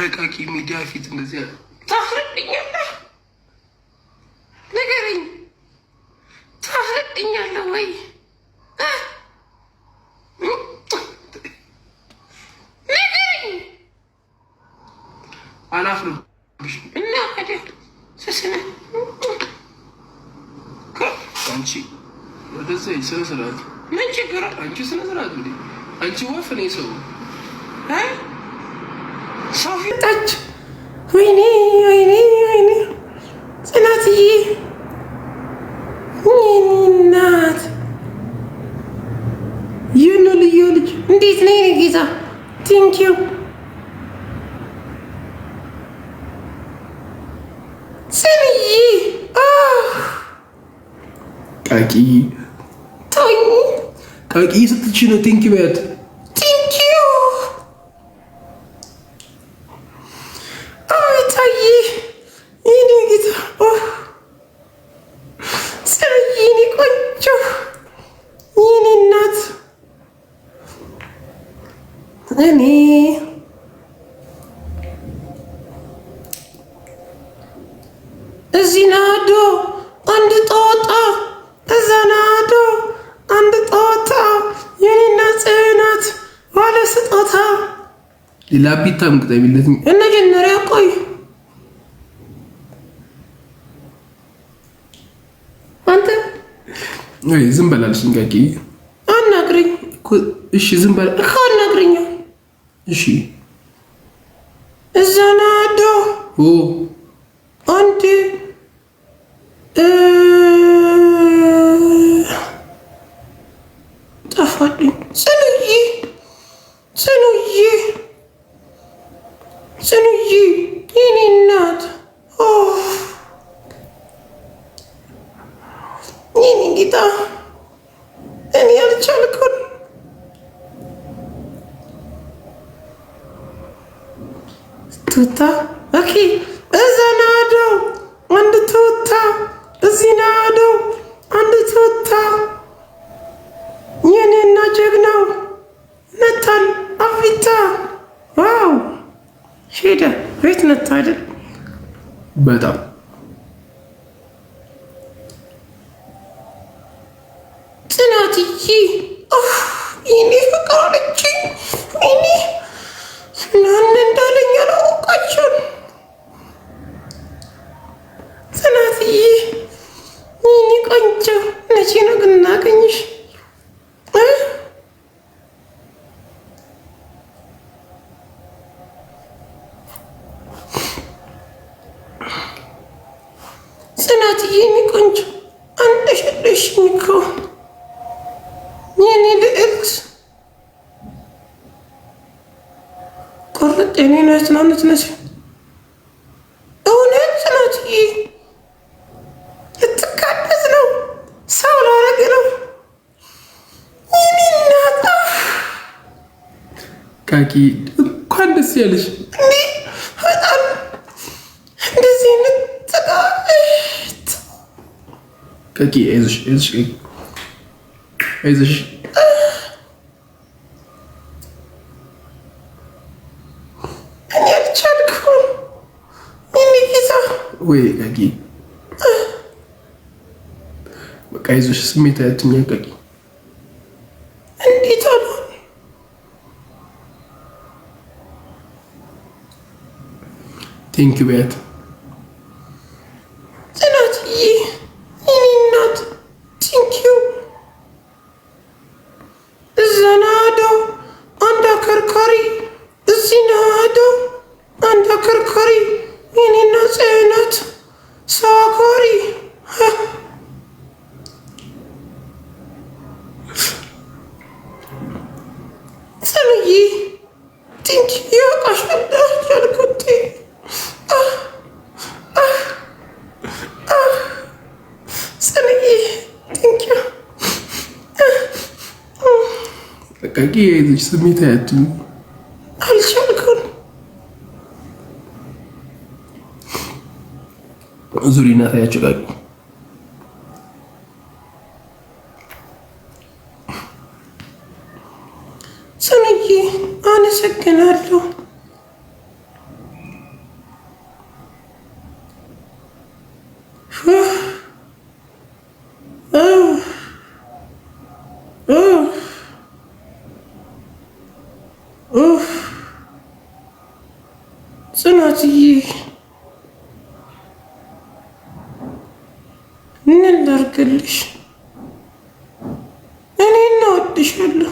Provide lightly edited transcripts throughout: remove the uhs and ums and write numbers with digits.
አረቃቂ ሚዲያ ፊት እንደዚህ ታፍርብኛለህ? ንገረኝ፣ ታፍርብኛለህ ወይ? ንገረኝ። አላፍርም እና ስስነ አንቺ ወደዛ ስነ ስርዓት ምን ችግር አለ? አንቺ ስነ ስርዓት እንዴ! አንቺ ወፍ እኔ ሰው ሰው ፊታች። ወይኔ ወይኔ ወይኔ ጽናትዬ እናት ይህን ልዩ ልጅ እንዴት ነው የኔ ጌታ? ቴንኪው ጽንዬ ቃቂ ቶኝ ቃቂ ስትች ነው። ቴንኪ በያት። ቴንኪዩ አቤታዬ የኔ ጌታ ጽንዬ የኔ ቆንጆ የኔ እናት እኔ እዚህ ናዶ አንድ ጦጣ እዛ ናዶ አንድ ጦጣ የኔና ጽናት ባለ ስጦታ ሌላ ቢታም ቅጠቢለት እነ ጀነሪያ ቆይ አንተ አይ ዝም በላል ሲንጋቂ አናግረኝ እሺ ዝም በላ እኮ አናግረኝ እሺ እዛ ናዶ አንድ ጠፋልኝ። ጽኑዬ ጽኑዬ ጽኑዬ የኔ እናት የኔ ጌታ እኔ አልቻልኩም። ቱታ ኦኬ እዛ ናዶ አንድ ቱታ እዚህ ናዶ አንድ ቱታ የኔና ጀግናው ነታል አፍሪታ ዋው ሄደ ቤት ነታ አይደል? በጣም ጽናትዬ ይኔ ፍቅር አለችኝ። ይኔ ናን እንዳለኝ አላወቃችሁም። ጽናትዬ ይኔ ቆንጆ መቼ ነው ግን እናገኝሽ? ጽናትዬ የኔ ቆንጆ አንድ ሸለሽኝ እኮ የኔ ልዕልት ቆርጥ የኔ ነው ትናንት ነሽ እውነት ጽናትዬ ልትቃደስ ነው ሰው ላረግ ነው የኔ እናት ቃቂ እንኳን ደስ ያለሽ እንዴ በጣም እንደዚህ አይነት ቃቂ አይዞሽ አይዞሽ አይዞሽ እኔ አልቻልኩም የኔ ጌታ ወይ ቃቂ በቃ አይዞሽ ስሜት አያትኛ ቃቂ እንዴት አሉ ቴንኪው በያት ጽናትዬ የኔ እናት ቴንኪው እዛ ናዶ አንድ አከርካሪ እዚህ ናዶ አንድ አከርካሪ የኔና ጽናት ሰው አክባሪ ጽኑዬ ቴንኪው ያውቃሻል ያልኩት ጽኑዬ ቴንኪው በቃ የይዘሽ ስሜት አያትም አልቻልኩም። ዙሪና ታያጭቃቂ ጽኑዬ አመሰግናለሁ። ጽናትዬ ምን ላድርግልሽ? እኔ እወድሻለሁ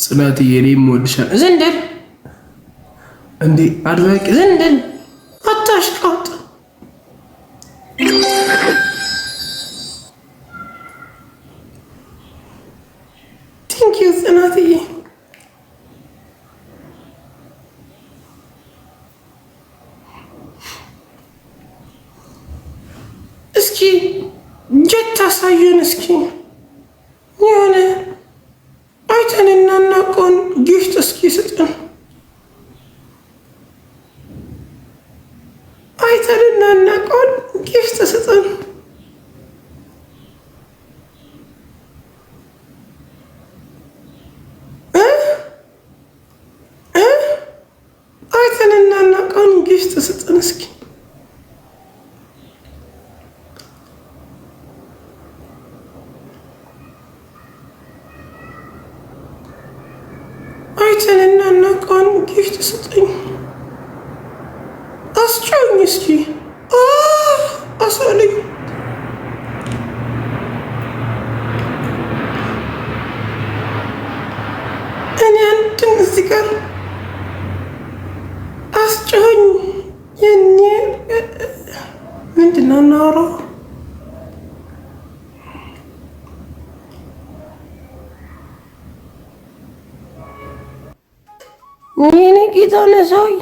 ጽናትዬ፣ እኔም እወድሻለሁ። ዘንደል እንዴ አድናቂ ዘንደል አታሽቃጥ። ቴንኪው ጽናትዬ። እስኪ ጀት ታሳዩን። እስኪ የሆነ አይተን እናናውቀውን ጊፍት እስኪ ስጥን። አይተን እናናውቀውን ጊፍት ስጥን። አይተን እናናውቀውን ጊፍት ስጥን እስኪ። አይተን እናናውቀውን ጊፍት ስጠኝ። አስጮኝ እስኪ አሳለኝ። እኔ አንድን እዚህ ጋር አስጮኝ። የኔ ምንድን ነው እናወራው? የኔ ጌታ ነህ ሰውዬ